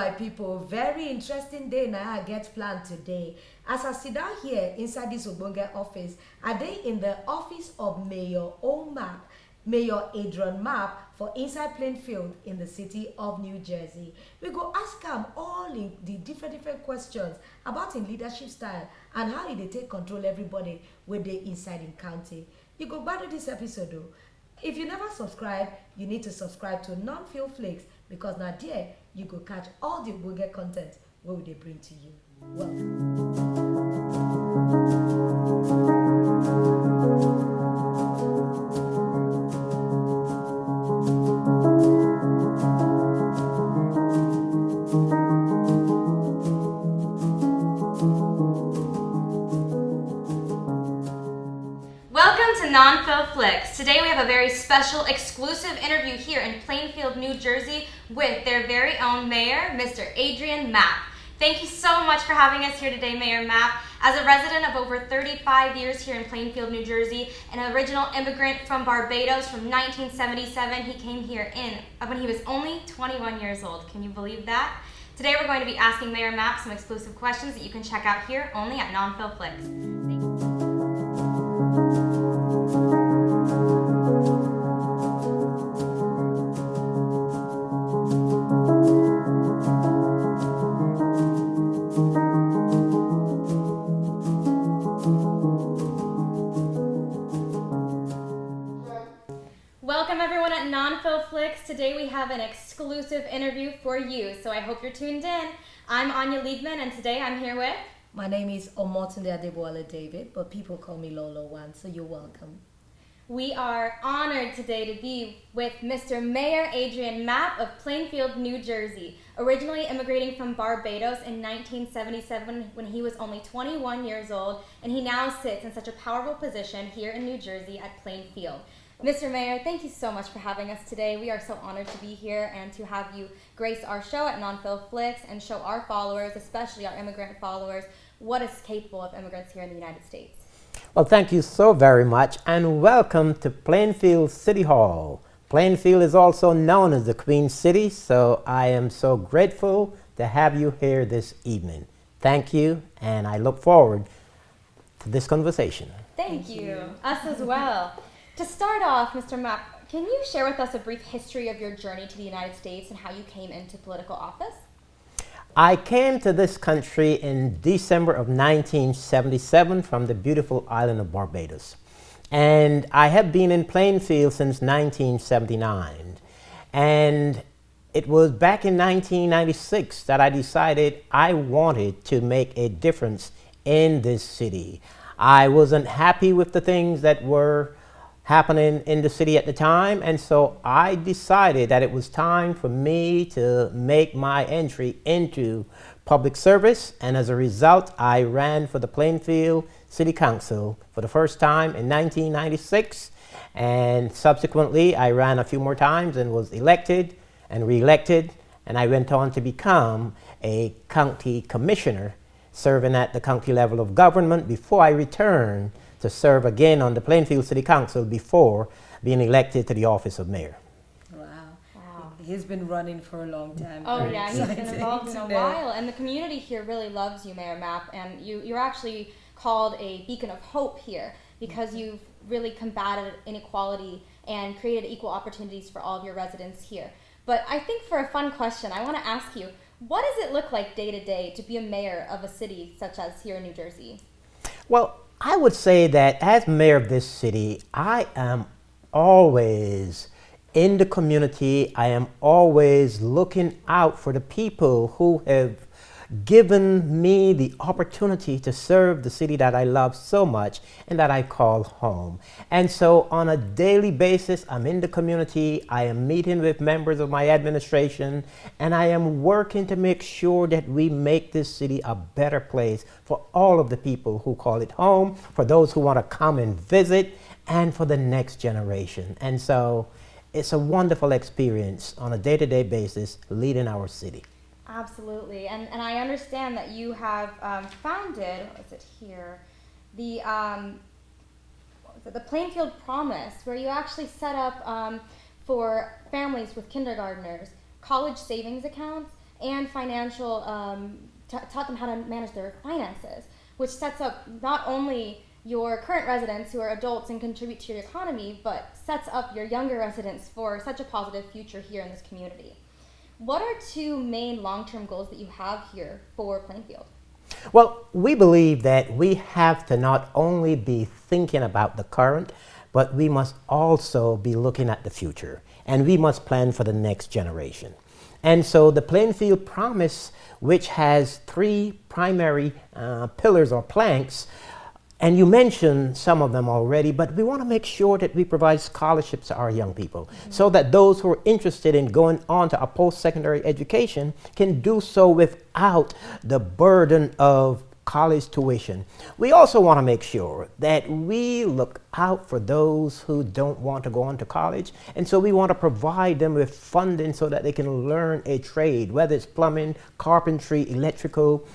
my people, very interesting day now I get planned today. As I sit down here inside this Obonge office, are they in the office of Mapp, Mayor Adrian Mapp for inside Plainfield in the city of New Jersey. We go ask him all in the different questions about in leadership style and how they take control everybody when they inside in county. You go back to this episode though. If you never subscribe, you need to subscribe to Non-Field Flakes because now there you go catch all the Obonge content what will they bring to you. Welcome. Welcome to Non-Field Flicks. Today we have a very special exclusive interview here in Plainfield, New Jersey with their very own mayor, Mr. Adrian Mapp. Thank you so much for having us here today, Mayor Mapp. As a resident of over 35 years here in Plainfield, New Jersey, an original immigrant from Barbados from 1977, he came here when he was only 21 years old. Can you believe that? Today we're going to be asking Mayor Mapp some exclusive questions that you can check out here only at Non-Field Flicks. Welcome everyone at Non-Field Flicks. Today we have an exclusive interview for you, so I hope you're tuned in. I'm Anya Liebman, and today I'm here with... My name is Omotunde Adebola David, but people call me Lolo One, so you're welcome. We are honored today to be with Mr. Mayor Adrian Mapp of Plainfield, New Jersey, originally immigrating from Barbados in 1977 when he was only 21 years old, and he now sits in such a powerful position here in New Jersey at Plainfield. Mr. Mayor, thank you so much for having us today. We are so honored to be here and to have you grace our show at Non-Field Flicks and show our followers, especially our immigrant followers, what is capable of immigrants here in the United States. Well, thank you so very much, and welcome to Plainfield City Hall. Plainfield is also known as the Queen City, so I am so grateful to have you here this evening. Thank you, and I look forward to this conversation. Thank you. Us as well. To start off, Mr. Mapp, can you share with us a brief history of your journey to the United States and how you came into political office? I came to this country in December of 1977 from the beautiful island of Barbados. And I have been in Plainfield since 1979. And it was back in 1996 that I decided I wanted to make a difference in this city. I wasn't happy with the things that were happening in the city at the time, and so I decided that it was time for me to make my entry into public service, and as a result I ran for the Plainfield City Council for the first time in 1996, and subsequently I ran a few more times and was elected and re-elected, and I went on to become a county commissioner serving at the county level of government before I returned to serve again on the Plainfield City Council before being elected to the office of mayor. Wow. He's been running for a long time. Oh yeah, he's been involved in a while, and the community here really loves you, Mayor Mapp, and you're actually called a beacon of hope here because you've really combated inequality and created equal opportunities for all of your residents here. But I think for a fun question, I want to ask you, what does it look like day to day to be a mayor of a city such as here in New Jersey? Well, I would say that as mayor of this city, I am always in the community. I am always looking out for the people who have given me the opportunity to serve the city that I love so much and that I call home. And so on a daily basis, I'm in the community, I am meeting with members of my administration, and I am working to make sure that we make this city a better place for all of the people who call it home, for those who want to come and visit, and for the next generation. And so it's a wonderful experience on a day-to-day basis leading our city. Absolutely, and I understand that you have founded, what is it here, the Plainfield Promise, where you actually set up for families with kindergartners college savings accounts and financial, taught them how to manage their finances, which sets up not only your current residents who are adults and contribute to your economy, but sets up your younger residents for such a positive future here in this community. What are two main long-term goals that you have here for Plainfield? Well, we believe that we have to not only be thinking about the current, but we must also be looking at the future, and we must plan for the next generation. And so the Plainfield Promise, which has three primary pillars or planks, and you mentioned some of them already, but we want to make sure that we provide scholarships to our young people so that those who are interested in going on to a post-secondary education can do so without the burden of college tuition. We also want to make sure that we look out for those who don't want to go on to college, and so we want to provide them with funding so that they can learn a trade, whether it's plumbing, carpentry, electrical,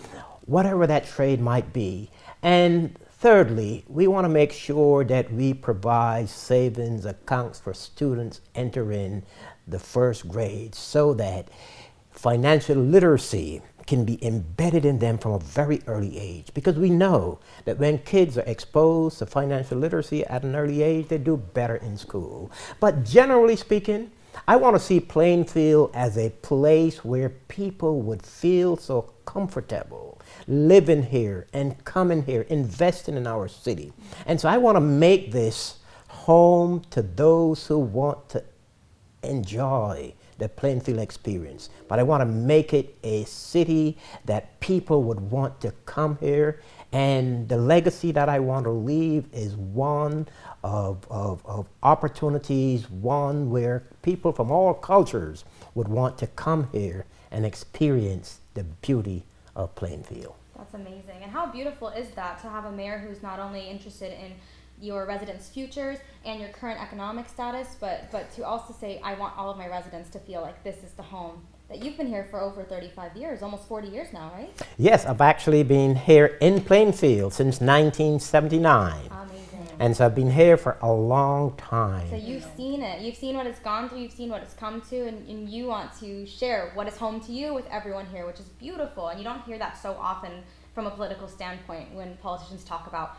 whatever that trade might be. And thirdly, we want to make sure that we provide savings accounts for students entering the first grade so that financial literacy can be embedded in them from a very early age, because we know that when kids are exposed to financial literacy at an early age, they do better in school. But generally speaking, I want to see Plainfield as a place where people would feel so comfortable living here and coming here, investing in our city. And so I want to make this home to those who want to enjoy the Plainfield experience. But I want to make it a city that people would want to come here. And the legacy that I want to leave is one of opportunities, one where people from all cultures would want to come here and experience the beauty of Plainfield. That's amazing. And how beautiful is that to have a mayor who's not only interested in your residents' futures and your current economic status, but to also say, I want all of my residents to feel like this is the home that you've been here for over 35 years, almost 40 years now, right? Yes, I've actually been here in Plainfield since 1979. Amazing. And so I've been here for a long time. So you've seen it. You've seen what it's gone through. You've seen what it's come to, and you want to share what is home to you with everyone here, which is beautiful. And you don't hear that so often from a political standpoint when politicians talk about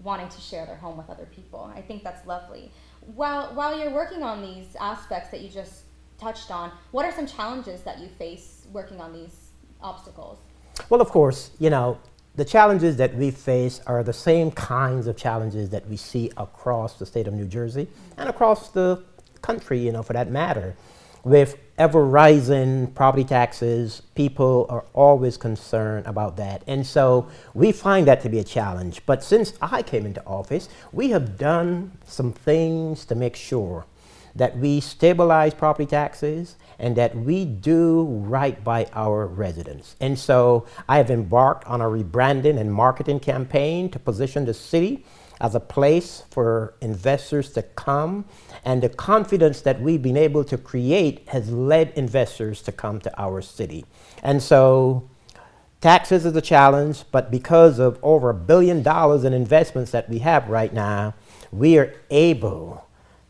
wanting to share their home with other people. I think that's lovely. While you're working on these aspects that you just touched on, what are some challenges that you face working on these obstacles? Well, of course, you know, the challenges that we face are the same kinds of challenges that we see across the state of New Jersey and across the country, you know, for that matter. With ever rising property taxes, people are always concerned about that. And so we find that to be a challenge. But since I came into office, we have done some things to make sure that we stabilize property taxes and that we do right by our residents. And so I have embarked on a rebranding and marketing campaign to position the city as a place for investors to come, and the confidence that we've been able to create has led investors to come to our city. And so taxes is a challenge, but because of over $1 billion in investments that we have right now, we are able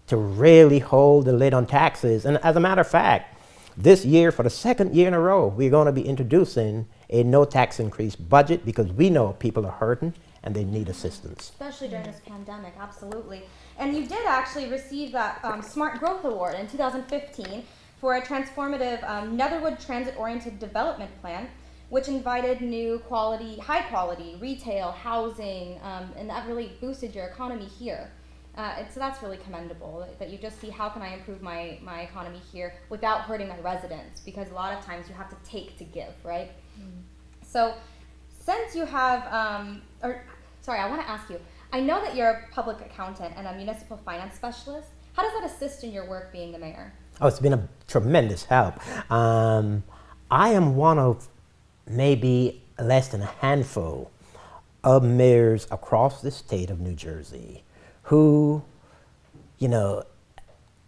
to really hold the lid on taxes. And as a matter of fact, this year, for the second year in a row, we're going to be introducing a no tax increase budget because we know people are hurting and they need assistance. Especially during this pandemic, absolutely. And you did actually receive that Smart Growth Award in 2015 for a transformative Netherwood transit-oriented development plan, which invited new quality, high-quality retail, housing, and that really boosted your economy here. So that's really commendable, that you just see how can I improve my economy here without hurting my residents, because a lot of times you have to take to give, right? So since you have, I want to ask you, I know that you're a public accountant and a municipal finance specialist. How does that assist in your work being the mayor? Oh, it's been a tremendous help. I am one of maybe less than a handful of mayors across the state of New Jersey who, you know,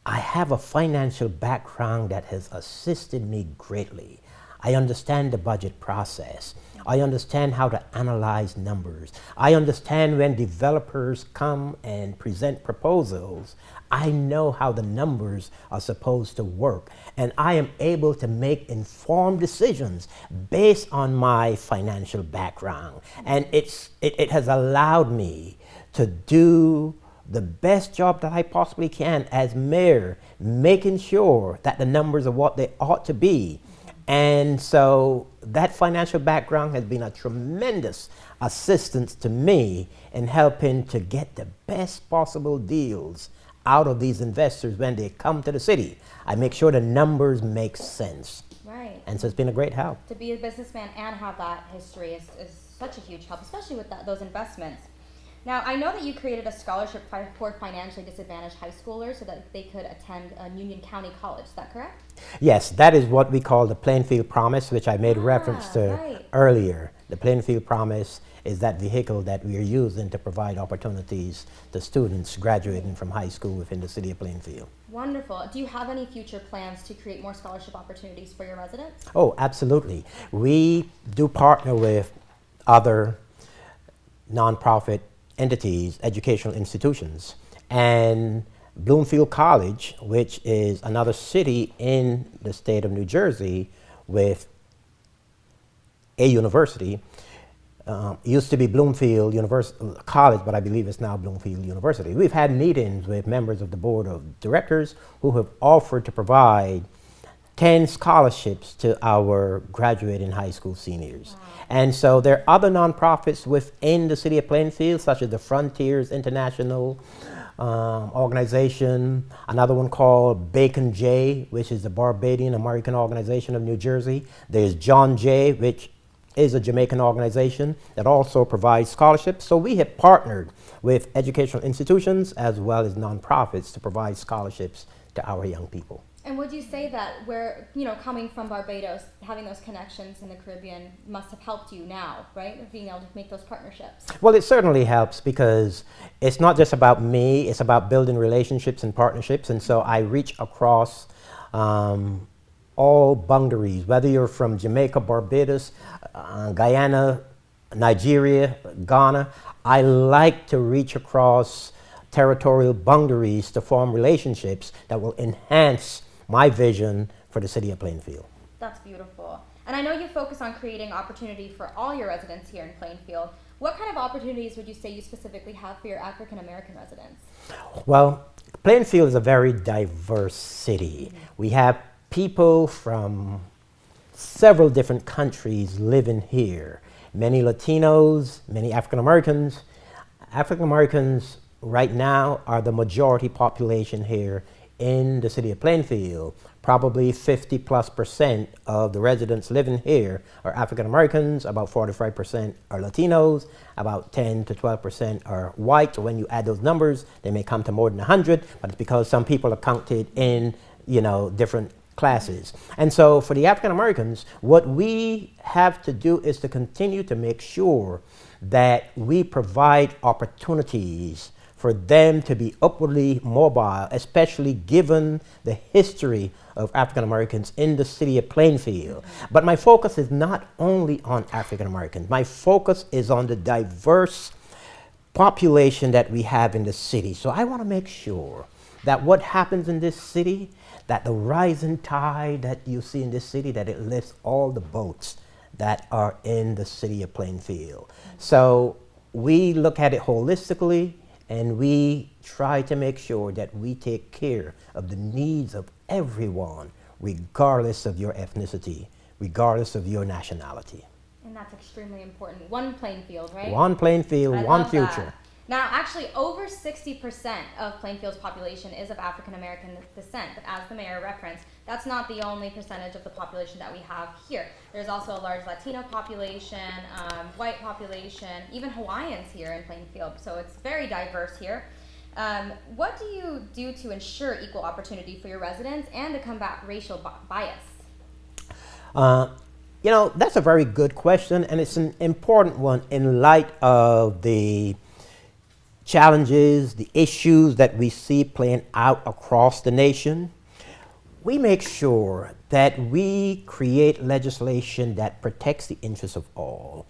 I have a financial background that has assisted me greatly. I understand the budget process. I understand how to analyze numbers. I understand when developers come and present proposals, I know how the numbers are supposed to work. And I am able to make informed decisions based on my financial background. And it has allowed me to do the best job that I possibly can as mayor, making sure that the numbers are what they ought to be. And so that financial background has been a tremendous assistance to me in helping to get the best possible deals out of these investors when they come to the city. I make sure the numbers make sense. Right. And so it's been a great help. To be a businessman and have that history is such a huge help, especially with those investments. Now, I know that you created a scholarship for financially disadvantaged high schoolers so that they could attend Union County College. Is that correct? Yes, that is what we call the Plainfield Promise, which I made reference to right. earlier. The Plainfield Promise is that vehicle that we are using to provide opportunities to students graduating from high school within the city of Plainfield. Wonderful. Do you have any future plans to create more scholarship opportunities for your residents? Oh, absolutely. We do partner with other nonprofit entities, educational institutions, and Bloomfield College, which is another city in the state of New Jersey with a university, used to be Bloomfield College, but I believe it's now Bloomfield University. We've had meetings with members of the board of directors who have offered to provide 10 scholarships to our graduating high school seniors. Wow. And so there are other nonprofits within the city of Plainfield, such as the Frontiers International organization, another one called Bacon J, which is the Barbadian American organization of New Jersey. There's John J, which is a Jamaican organization that also provides scholarships. So we have partnered with educational institutions as well as nonprofits to provide scholarships to our young people. And would you say that coming from Barbados, having those connections in the Caribbean must have helped you now, right? Being able to make those partnerships. Well, it certainly helps because it's not just about me, it's about building relationships and partnerships. And so I reach across all boundaries, whether you're from Jamaica, Barbados, Guyana, Nigeria, Ghana. I like to reach across territorial boundaries to form relationships that will enhance my vision for the city of Plainfield. That's beautiful. And I know you focus on creating opportunity for all your residents here in Plainfield. What kind of opportunities would you say you specifically have for your African American residents? Well, Plainfield is a very diverse city. Mm-hmm. We have people from several different countries living here. Many Latinos, many African Americans. African Americans right now are the majority population here in the city of Plainfield. Probably 50+% of the residents living here are African Americans, about 45% are Latinos, about 10 to 12% are white. So when you add those numbers, they may come to more than 100, but it's because some people are counted in, different classes. And so for the African Americans, what we have to do is to continue to make sure that we provide opportunities for them to be upwardly mobile, especially given the history of African Americans in the city of Plainfield. But my focus is not only on African Americans. My focus is on the diverse population that we have in the city. So I want to make sure that what happens in this city, that the rising tide that you see in this city, that it lifts all the boats that are in the city of Plainfield. So we look at it holistically, and we try to make sure that we take care of the needs of everyone, regardless of your ethnicity, regardless of your nationality. And that's extremely important. One Plainfield, right? One Plainfield, one future. That. Now, actually, over 60% of Plainfield's population is of African American descent, but as the mayor referenced, that's not the only percentage of the population that we have here. There's also a large Latino population, white population, even Hawaiians here in Plainfield, so it's very diverse here. What do you do to ensure equal opportunity for your residents and to combat racial bias? That's a very good question, and it's an important one in light of the challenges, the issues that we see playing out across the nation. We make sure that we create legislation that protects the interests of all.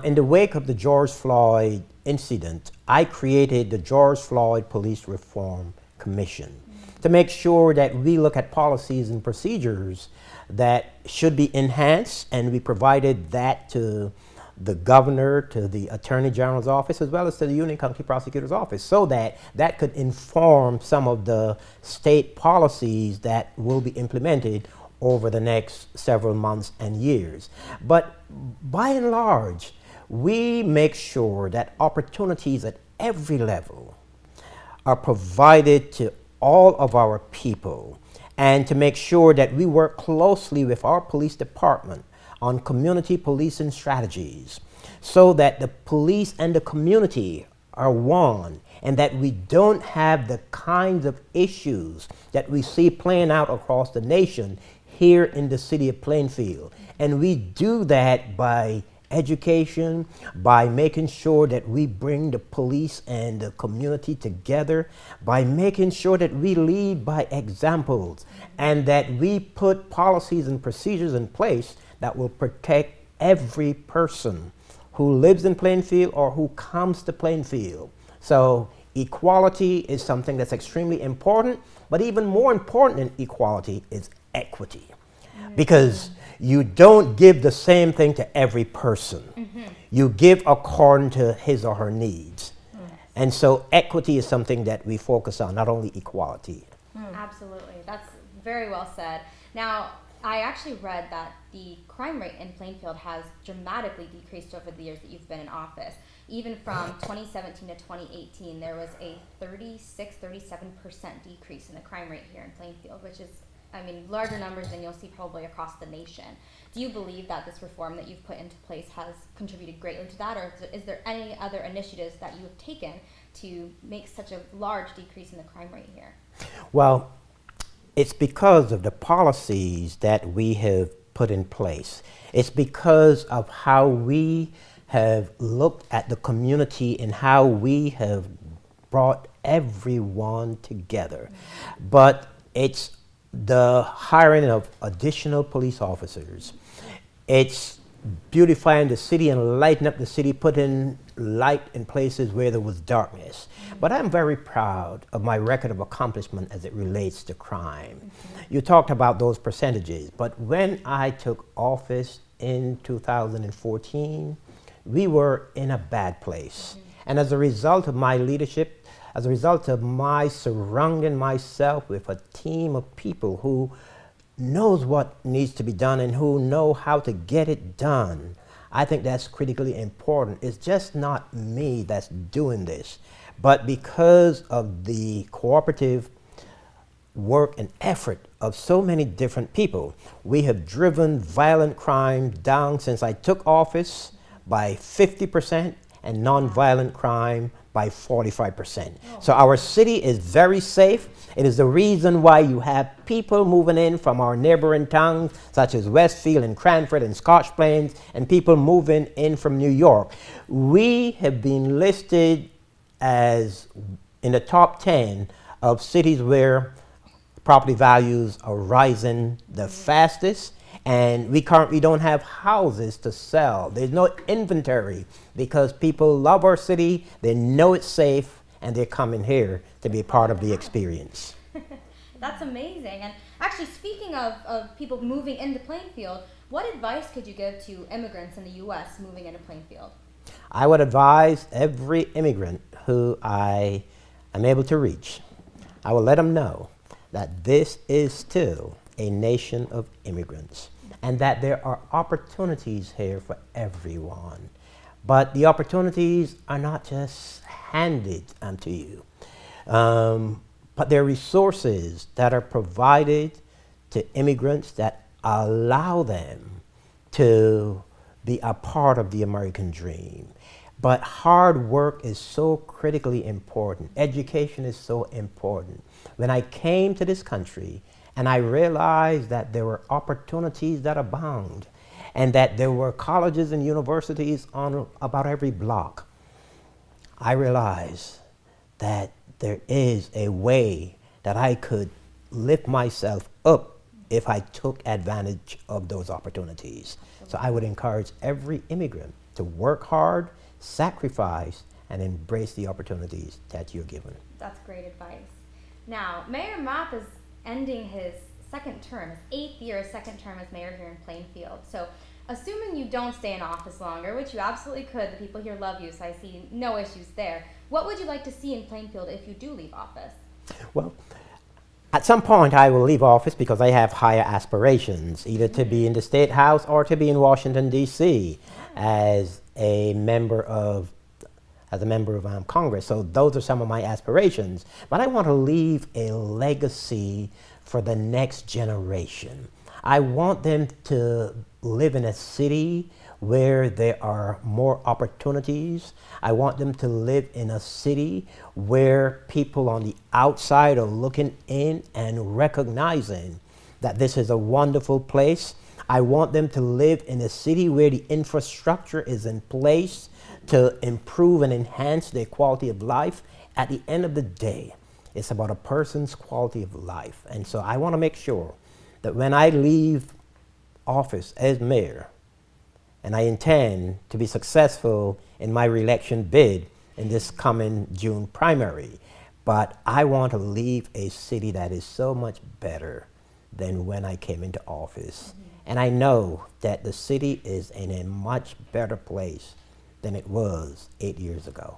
In the wake of the George Floyd incident, I created the George Floyd Police Reform Commission to make sure that we look at policies and procedures that should be enhanced, and we provided that to the governor, to the attorney general's office, as well as to the Union County Prosecutor's office, so that that could inform some of the state policies that will be implemented over the next several months and years. But by and large, we make sure that opportunities at every level are provided to all of our people, and to make sure that we work closely with our police department on community policing strategies, so that the police and the community are one, and that we don't have the kinds of issues that we see playing out across the nation here in the city of Plainfield. And we do that by education, by making sure that we bring the police and the community together, by making sure that we lead by examples, and that we put policies and procedures in place that will protect every person who lives in Plainfield or who comes to Plainfield. So equality is something that's extremely important, but even more important than equality is equity. Because you don't give the same thing to every person. You give according to his or her needs. And so equity is something that we focus on, not only equality. Absolutely. That's very well said. Now, I actually read that the crime rate in Plainfield has dramatically decreased over the years that you've been in office. Even from 2017 to 2018, there was a 37% decrease in the crime rate here in Plainfield, which is, I mean, larger numbers than you'll see probably across the nation. Do you believe that this reform that you've put into place has contributed greatly to that, or is there any other initiatives that you have taken to make such a large decrease in the crime rate here? Well, it's because of the policies that we have put in place. It's because of how we have looked at the community and how we have brought everyone together. But it's the hiring of additional police officers. It's beautifying the city and lighting up the city, putting light in places where there was darkness. But I'm very proud of my record of accomplishment as it relates to crime. You talked about those percentages, but when I took office in 2014, we were in a bad place. And as a result of my leadership, as a result of my surrounding myself with a team of people who knows what needs to be done and who know how to get it done, I think that's critically important. It's just not me that's doing this, but because of the cooperative work and effort of so many different people, we have driven violent crime down since I took office by 50%, and nonviolent crime by 45%. So our city is very safe. It is the reason why you have people moving in from our neighboring towns, such as Westfield and Cranford and Scotch Plains, and people moving in from New York. We have been listed as in the top 10 of cities where property values are rising the fastest. And we currently don't have houses to sell. There's no inventory because people love our city, they know it's safe, and they're coming here to be a part of the experience. That's amazing. And actually, speaking of people moving into Plainfield, what advice could you give to immigrants in the U.S. moving into Plainfield? I would advise every immigrant who I am able to reach, I will let them know that this is still a nation of immigrants, and that there are opportunities here for everyone. But the opportunities are not just handed unto you, but there are resources that are provided to immigrants that allow them to be a part of the American dream. But hard work is so critically important. Education is so important. When I came to this country, and I realized that there were opportunities that abound, and that there were colleges and universities on about every block, I realized that there is a way that I could lift myself up if I took advantage of those opportunities. So I would encourage every immigrant to work hard, sacrifice, and embrace the opportunities that you're given. That's great advice. Now, Mayor Mapp is ending his second term, his 8th year, second term as mayor here in Plainfield. So, assuming you don't stay in office longer, which you absolutely could, the people here love you, so I see no issues there. What would you like to see in Plainfield if you do leave office? Well, at some point I will leave office because I have higher aspirations, either to be in the State House or to be in Washington, D.C. as a member of Congress. So those are some of my aspirations. But I want to leave a legacy for the next generation. I want them to live in a city where there are more opportunities. I want them to live in a city where people on the outside are looking in and recognizing that this is a wonderful place. I want them to live in a city where the infrastructure is in place to improve and enhance their quality of life. At the end of the day, it's about a person's quality of life. And so I want to make sure that when I leave office as mayor, and I intend to be successful in my re-election bid in this coming June primary, but I want to leave a city that is so much better than when I came into office. And I know that the city is in a much better place than it was 8 years ago.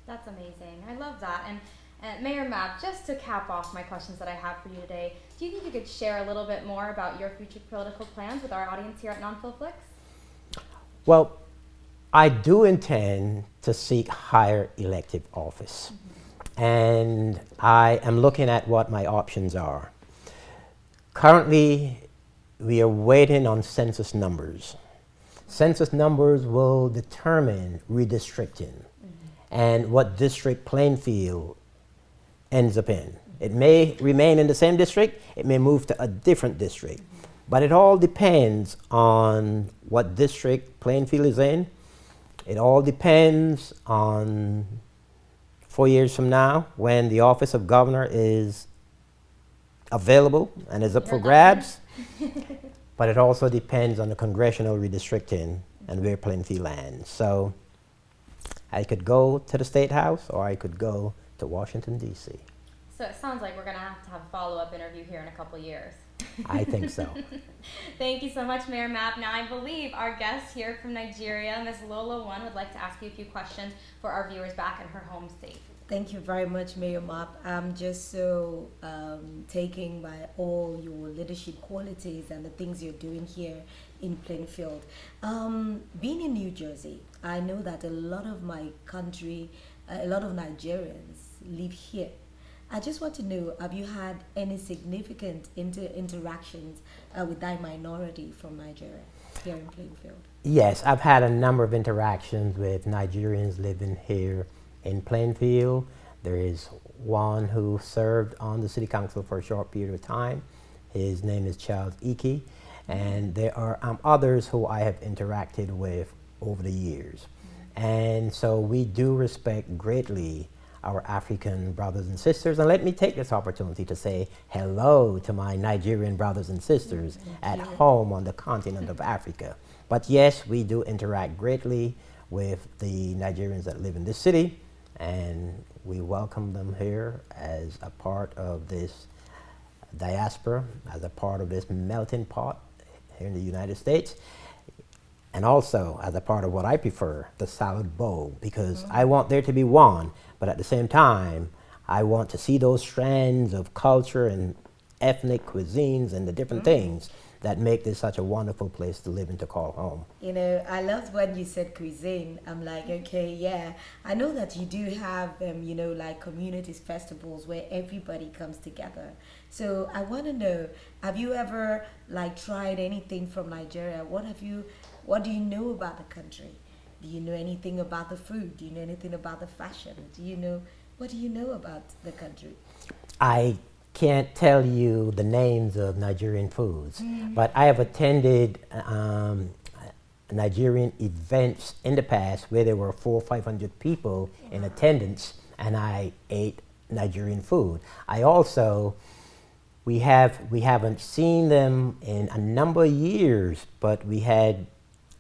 That's amazing. I love that. And Mayor Mapp, just to cap off my questions that I have for you today, do you think you could share a little bit more about your future political plans with our audience here at Non-Fil-Flix? Well, I do intend to seek higher elective office. And I am looking at what my options are. Currently, we are waiting on census numbers. Census numbers will determine redistricting and what district Plainfield ends up in. It may remain in the same district, it may move to a different district. But it all depends on what district Plainfield is in. It all depends on 4 years from now when the office of governor is available and is up for grabs. But it also depends on the congressional redistricting and where Plainfield lands. So I could go to the State House or I could go to Washington, D.C. So it sounds like we're going to have a follow-up interview here in a couple years. I think so. Thank you so much, Mayor Mapp. Now, I believe our guest here from Nigeria, Ms. Lola One, would like to ask you a few questions for our viewers back in her home state. Thank you very much, Mayor Mapp. I'm just so taken by all your leadership qualities and the things you're doing here in Plainfield. Being in New Jersey, I know that a lot of my country, a lot of Nigerians live here. I just want to know, have you had any significant interactions with that minority from Nigeria here in Plainfield? Yes, I've had a number of interactions with Nigerians living here in Plainfield. There is one who served on the city council for a short period of time. His name is Charles Iki, and there are others who I have interacted with over the years. And so we do respect greatly our African brothers and sisters. And let me take this opportunity to say hello to my Nigerian brothers and sisters at home on the continent of Africa. But yes, we do interact greatly with the Nigerians that live in this city, and we welcome them here as a part of this diaspora, as a part of this melting pot here in the United States, and also as a part of what I prefer, the salad bowl, because I want there to be one, but at the same time, I want to see those strands of culture and ethnic cuisines and the different things that make this such a wonderful place to live and to call home. You know, I loved when you said cuisine. I'm like, okay, yeah. I know that you do have, you know, like communities, festivals where everybody comes together. So I want to know, have you ever like tried anything from Nigeria? What do you know about the country? Do you know anything about the food? Do you know anything about the fashion? What do you know about the country? I can't tell you the names of Nigerian foods, but I have attended Nigerian events in the past where there were 400 or 500 people in attendance, and I ate Nigerian food. I also we haven't seen them in a number of years, but we had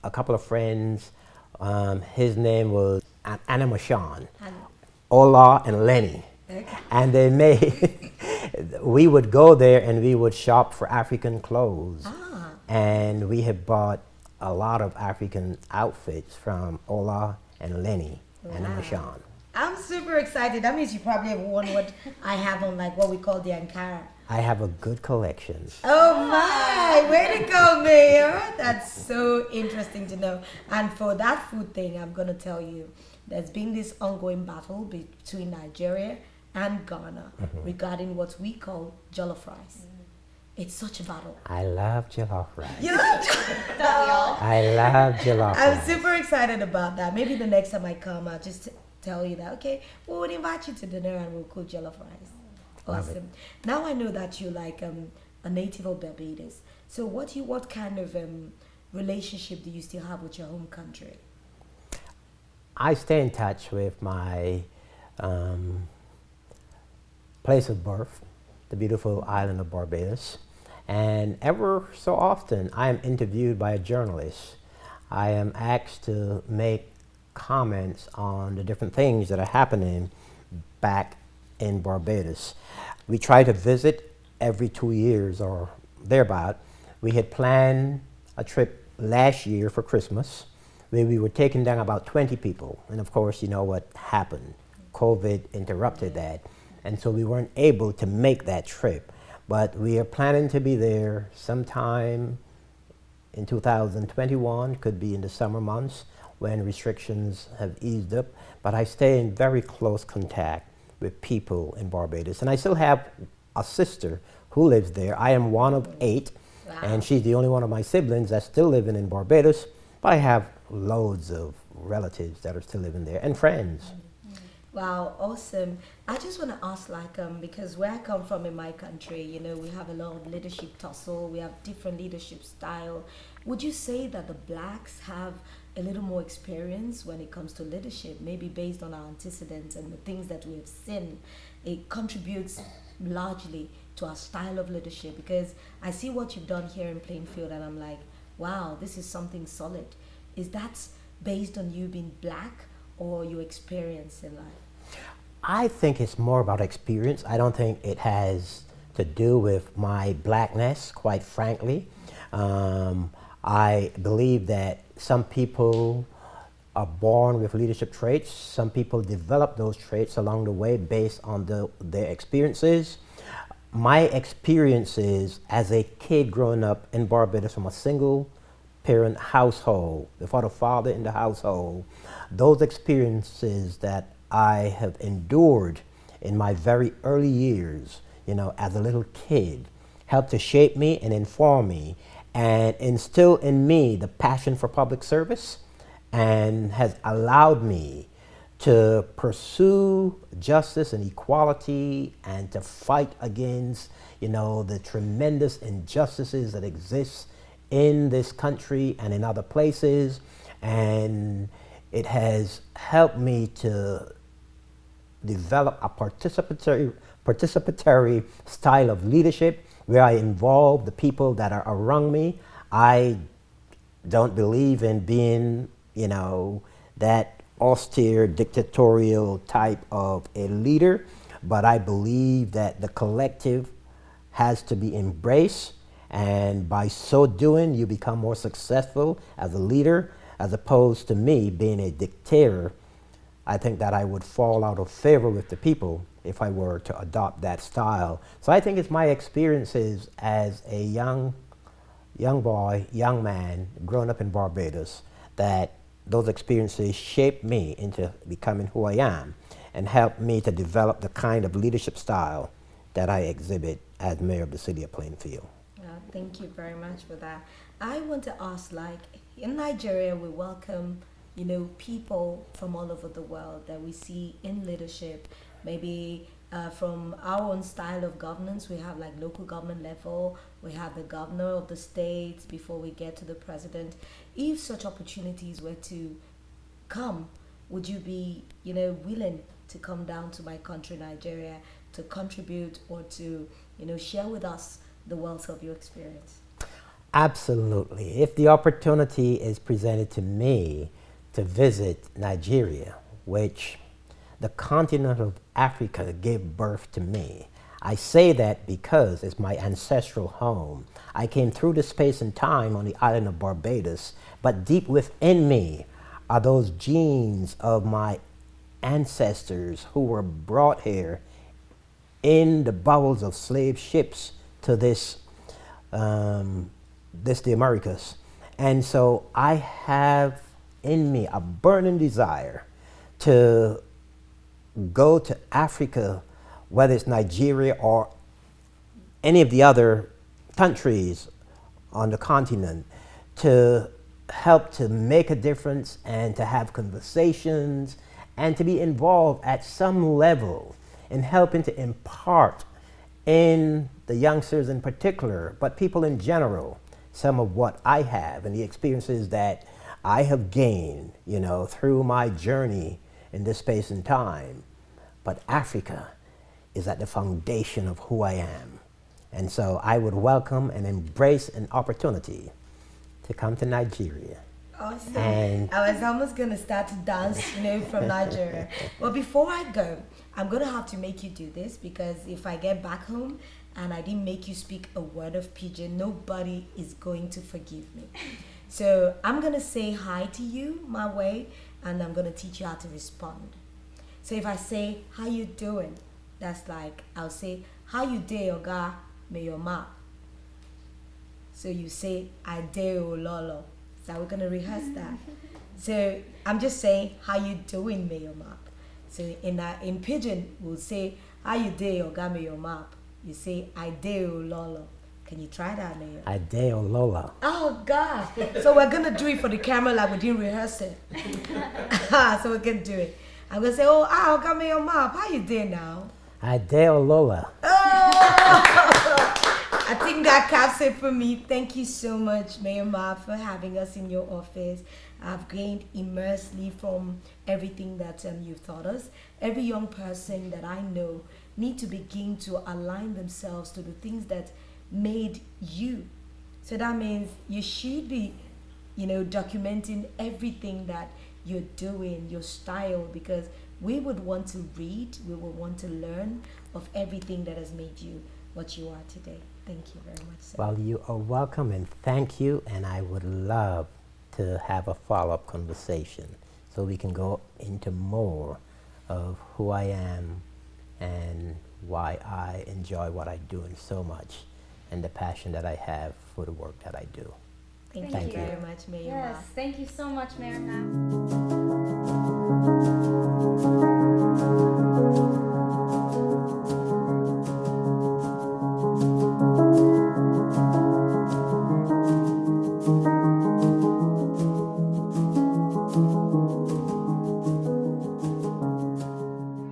a couple of friends. His name was Animashan, Ola and Lenny. Okay. And they made, we would go there and we would shop for African clothes. Ah. And we have bought a lot of African outfits from Ola and Lenny and Wow. Mashan. I'm super excited. That means you probably have worn what I have on, like what we call the Ankara. I have a good collection. Oh my, way to go, Mayor. That's so interesting to know. And for that food thing, I'm going to tell you, there's been this ongoing battle between Nigeria and Ghana regarding what we call jollof rice. It's such a battle. I love jollof rice. You know? I love jollof I'm rice. super excited about that. Maybe the next time I come, I'll just tell you that, okay, we would invite you to dinner and we'll cook jollof rice. Love it. Awesome. Now I know that you're like a native of Barbados. So what kind of relationship do you still have with your home country? I stay in touch with my place of birth, the beautiful island of Barbados. And ever so often, I am interviewed by a journalist. I am asked to make comments on the different things that are happening back in Barbados. We try to visit every 2 years or thereabout. We had planned a trip last year for Christmas where we were taking down about 20 people. And of course, you know what happened. COVID interrupted that. And so we weren't able to make that trip. But we are planning to be there sometime in 2021, could be in the summer months when restrictions have eased up. But I stay in very close contact with people in Barbados. And I still have a sister who lives there. I am one of 8, Wow. and she's the only one of my siblings that's still living in Barbados. But I have loads of relatives that are still living there and friends. Wow, awesome. I just want to ask, like, because where I come from in my country, you know, we have a lot of leadership tussle, we have different leadership style. Would you say that the blacks have a little more experience when it comes to leadership, maybe based on our antecedents and the things that we have seen? It contributes largely to our style of leadership, because I see what you've done here in Plainfield and I'm like, wow, this is something solid. Is that based on you being black or your experience in life? I think it's more about experience. I don't think it has to do with my blackness, quite frankly. I believe that some people are born with leadership traits. Some people develop those traits along the way based on their experiences. My experiences as a kid growing up in Barbados from a single parent household, without a father in the household, those experiences that I have endured in my very early years, you know, as a little kid, helped to shape me and inform me and instill in me the passion for public service, and has allowed me to pursue justice and equality and to fight against, you know, the tremendous injustices that exist in this country and in other places. And it has helped me to develop a participatory style of leadership where I involve the people that are around me. I don't believe in being, you know, that austere dictatorial type of a leader, but I believe that the collective has to be embraced, and by so doing you become more successful as a leader, as opposed to me being a dictator. I think that I would fall out of favor with the people if I were to adopt that style. So I think it's my experiences as a young boy, young man, growing up in Barbados, that those experiences shaped me into becoming who I am and helped me to develop the kind of leadership style that I exhibit as mayor of the city of Plainfield. Thank you very much for that. I want to ask, like, in Nigeria, we welcome, you know, people from all over the world that we see in leadership. Maybe from our own style of governance, we have like local government level, we have the governor of the states before we get to the president. If such opportunities were to come, would you be, you know, willing to come down to my country, Nigeria, to contribute or to share with us the wealth of your experience. Absolutely. If the opportunity is presented to me to visit Nigeria, which the continent of Africa gave birth to me, I say that because it's my ancestral home. I came through the space and time on the island of Barbados, but deep within me are those genes of my ancestors who were brought here in the bowels of slave ships to the Americas. And so I have in me a burning desire to go to Africa, whether it's Nigeria or any of the other countries on the continent, to help to make a difference and to have conversations and to be involved at some level in helping to impart in the youngsters in particular, but people in general, some of what I have and the experiences that I have gained, through my journey in this space and time. But Africa is at the foundation of who I am. And so I would welcome and embrace an opportunity to come to Nigeria. Awesome. And I was almost going to start to dance, from Nigeria. But before I go, I'm going to have to make you do this, because if I get back home and I didn't make you speak a word of pidgin, nobody is going to forgive me. So I'm going to say hi to you my way, and I'm going to teach you how to respond. So if I say, how you doing? That's like, I'll say, how you day, Oga, may your map. So you say, I day, o lolo. So we're going to rehearse that. So I'm just saying, how you doing, may your map. So in pidgin, we'll say, how you day, Oga, may your map. You say, I day, o lolo. Can you try that, Mayor? Adeo Lola. Oh, God. So we're going to do it for the camera like we didn't rehearse it. So we can do it. I'm going to say, I'll come your map. How you doing now? Adeo Lola. I think that caps it for me. Thank you so much, Mayor Mapp, for having us in your office. I've gained immensely from everything that you've taught us. Every young person that I know need to begin to align themselves to the things that made you. So that means you should be, documenting everything that you're doing, your style, because we would want to read, we would want to learn of everything that has made you what you are today. Thank you very much, sir. Well, you are welcome, and thank you, and I would love to have a follow-up conversation so we can go into more of who I am and why I enjoy what I do so much, and the passion that I have for the work that I do. Thank you very much, Mayor Yes, Mapp. thank you so much, Mayor Mapp.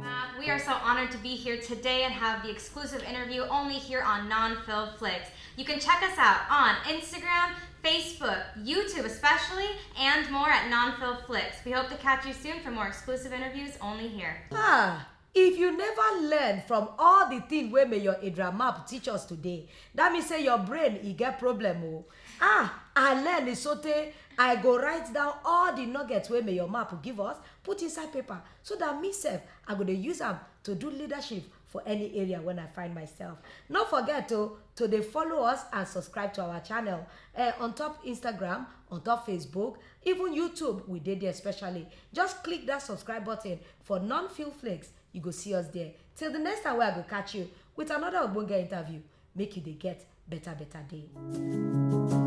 Mapp, we are so honored to be here today and have the exclusive interview only here on Non-Filled Flicks. You can check us out on Instagram, Facebook, YouTube especially, and more at Non-Filled Flicks. We hope to catch you soon for more exclusive interviews only here. If you never learn from all the things where Mayor Adrian Mapp teach us today, that means say your brain e get problem. I learn it so I go write down all the nuggets where Mayor Mapp give us, put inside paper, so that myself I go to use them to do leadership for any area when I find myself. Don't forget to they follow us and subscribe to our channel on top Instagram, on top Facebook, even YouTube. We did there especially. Just click that subscribe button for Non-Filled Flicks. You go see us there. Till the next time, where I go catch you with another Ogbonge interview. Make you they get better day.